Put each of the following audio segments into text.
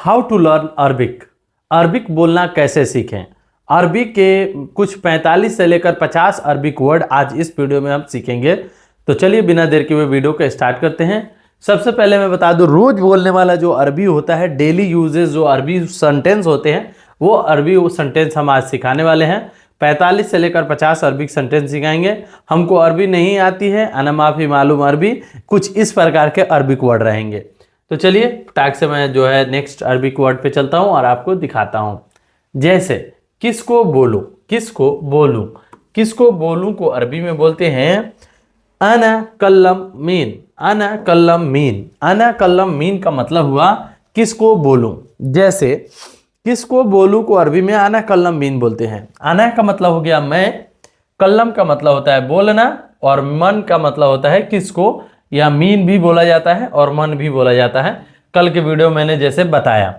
How to learn Arabic. Arabic बोलना कैसे सीखें। अरबिक के कुछ 45 से लेकर 50 अरबिक वर्ड आज इस वीडियो में हम सीखेंगे। तो चलिए बिना देर के हुए वीडियो को स्टार्ट करते हैं। सबसे पहले मैं बता दूं, रोज बोलने वाला जो अरबी होता है, डेली यूजेस जो अरबी सेंटेंस होते हैं, वो अरबी सेंटेंस हम आज सिखाने वाले हैं। 45 से लेकर 50 अरबिक सेंटेंस सिखाएंगे। हमको अरबी नहीं आती है, अना माफी मालूम अरबी, कुछ इस प्रकार के अरबिक वर्ड रहेंगे। तो चलिए टाक से मैं जो है नेक्स्ट अरबिक वर्ड पे चलता हूं और आपको दिखाता हूं। जैसे किसको बोलूं, किसको बोलूं, किसको बोलूं को अरबी में बोलते हैं अना कल्लम मीन। अना कल्लम मीन, अना कल्लम मीन का मतलब हुआ किसको बोलूं। जैसे किसको बोलूं को अरबी में अना कल्लम मीन बोलते हैं। अना का मतलब हो गया मैं, कल्लम का मतलब होता है बोलना, और मन का मतलब होता है किसको, या मीन भी बोला जाता है और मन भी बोला जाता है। कल के वीडियो मैंने जैसे बताया।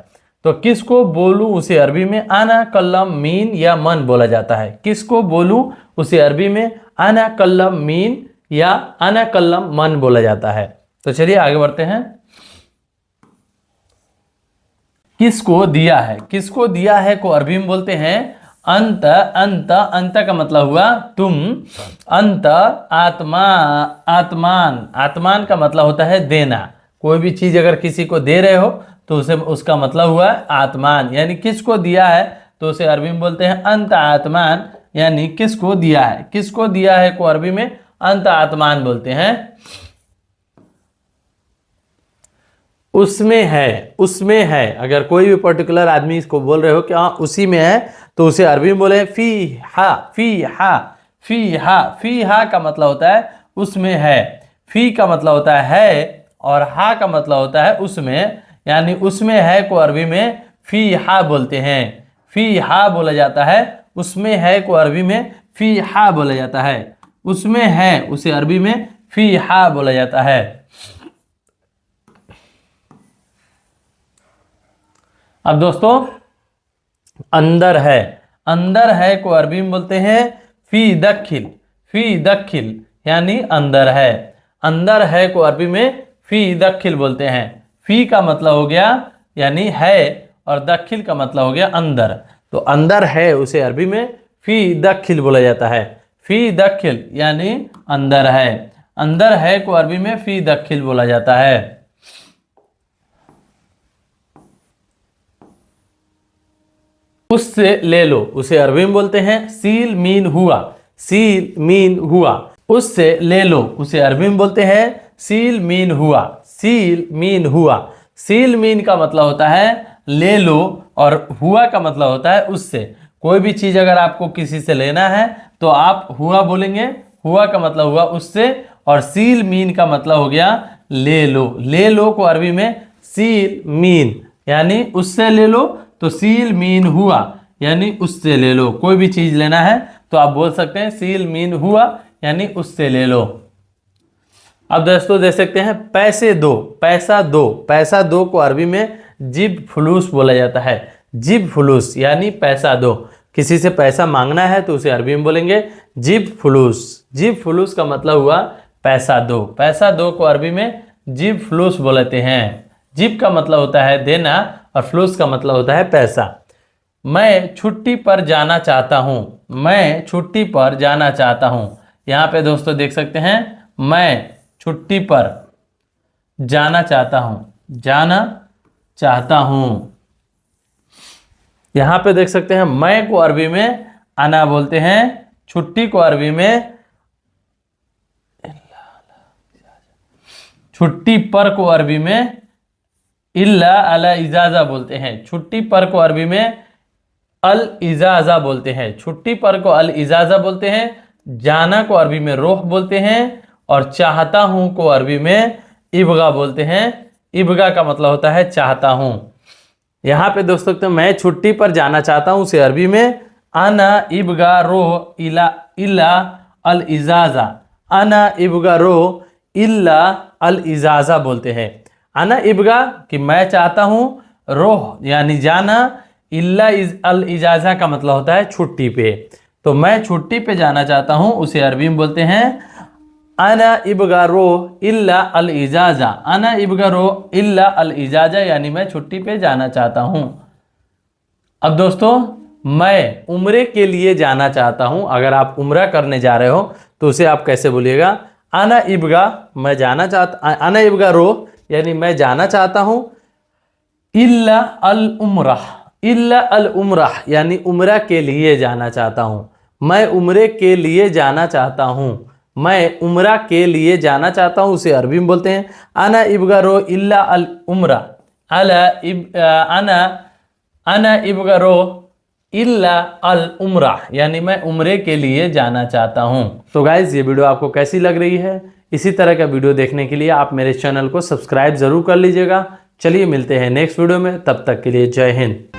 तो किसको बोलूं उसे अरबी में अना कल्लम मीन या मन बोला जाता है। किसको बोलूं उसे अरबी में अना कल्लम मीन या अना कल्लम मन बोला जाता है। तो चलिए आगे बढ़ते हैं। किसको दिया है, किसको दिया है को अरबी में बोलते हैं अंत। अंत, अंत का मतलब हुआ तुम। अंत आत्मा, आत्मान, आत्मान का मतलब होता है देना। कोई भी चीज अगर किसी को दे रहे हो तो उसे उसका मतलब हुआ आत्मान, यानी किसको दिया है तो उसे अरबी में बोलते हैं अंत आत्मान, यानी किसको दिया है। किसको दिया है को अरबी में अंत आत्मान बोलते हैं। उसमें है, उसमें है, अगर कोई भी पर्टिकुलर आदमी इसको बोल रहे हो कि हाँ उसी में है तो उसे अरबी में बोले फी हा, फी हा, फी हा। फी हा का मतलब होता है उसमें है। फी का मतलब होता है और हा का मतलब होता है उसमें, यानी उसमें है को अरबी में फी हा बोलते हैं। फी हा बोला जाता है। उसमें है को अरबी में फी हा बोला जाता है। उसमें है उसे अरबी में फी हा बोला जाता है। अब दोस्तों अंदर है, अंदर है को अरबी में बोलते हैं फी दखिल। फी दखिल यानी अंदर है। अंदर है को अरबी में फी दखिल बोलते हैं। फी का मतलब हो गया यानी है और दखिल का मतलब हो गया अंदर। तो अंदर है उसे अरबी में फी दखिल बोला जाता है। फी दखिल यानी अंदर है। अंदर है को अरबी में फी दखिल बोला जाता है। उससे ले लो उसे अरबी में बोलते हैं सील मीन हुआ। सील मीन हुआ। उससे ले लो उसे अरबी में बोलते हैं सील मीन हुआ। सील मीन हुआ। सील मीन का मतलब होता है ले लो, और हुआ का मतलब होता है उससे। कोई भी चीज अगर आपको किसी से लेना है तो आप हुआ बोलेंगे। हुआ का मतलब हुआ उससे, और सील मीन का मतलब हो गया ले लो। ले लो को अरबी में सील मीन, यानी उससे ले लो, तो सील मीन हुआ यानी उससे ले लो। कोई भी चीज लेना है तो आप बोल सकते हैं सील मीन हुआ यानी उससे ले लो। अब दोस्तों देख सकते हैं पैसे दो, पैसा दो। पैसा दो को अरबी में जिब फुलूस बोला जाता है। जिब फुलूस यानी पैसा दो। किसी से पैसा मांगना है तो उसे अरबी में बोलेंगे जिब फुलूस। जिब फुलूस का मतलब हुआ पैसा दो। पैसा दो को अरबी में जिब फुलूस बोलते हैं। जिब का मतलब होता है देना और फ्लूस का मतलब होता है पैसा। मैं छुट्टी पर जाना चाहता हूं। मैं छुट्टी पर जाना चाहता हूं। यहां पे दोस्तों देख सकते हैं मैं छुट्टी पर जाना चाहता हूं। जाना चाहता हूं। यहां पे देख सकते हैं मैं को अरबी में अना बोलते हैं। छुट्टी को अरबी में, छुट्टी पर को अरबी में इल्ला अला इजाजा बोलते हैं। छुट्टी पर को अरबी में अल इजाजा बोलते हैं। छुट्टी पर को अल इजाजा बोलते हैं। जाना को अरबी में रोह बोलते हैं, और चाहता हूं को अरबी में इबगा बोलते हैं। इबगा का मतलब होता है चाहता हूं। यहां पे दोस्तों तो मैं छुट्टी पर जाना चाहता हूं उसे अरबी में अना इबगा रोह इला इल्ला अल इजाजा। अना इबगा रोह इल्ला अल इजाजा बोलते हैं। अना इबगा कि मैं चाहता हूं, रोह यानी जाना, इल्ला अल इजाजा का मतलब होता है छुट्टी पे। तो मैं छुट्टी पे जाना चाहता हूं उसे अरबी में बोलते हैं अना इब्गारो इल्ला अल इजाजा, अना इब्गारो इल्ला अल इजाजा यानी मैं छुट्टी पे जाना चाहता हूँ। अब दोस्तों मैं उम्रे के लिए जाना चाहता हूँ, अगर आप उम्रा करने जा रहे हो तो उसे आप कैसे बोलिएगा, अना इब्गा मैं जाना चाहता, अना इब्गारो यानी मैं जाना चाहता हूँ, इल्ला अल उम्राह, इल्ला अल उम्राह यानी उम्रा के लिए जाना चाहता हूँ, मैं उम्रे के लिए जाना चाहता हूँ, मैं उम्रा के लिए जाना चाहता हूँ, उसे अरबी में बोलते हैं अना इब्गारो इल्ला अल उम्रा, अना इब्गारो इल्ला अल उम्रा यानी मैं उम्रे के लिए जाना चाहता हूँ। तो गाइज ये वीडियो आपको कैसी लग रही है? इसी तरह का वीडियो देखने के लिए आप मेरे चैनल को सब्सक्राइब जरूर कर लीजिएगा। चलिए मिलते हैं नेक्स्ट वीडियो में, तब तक के लिए जय हिंद।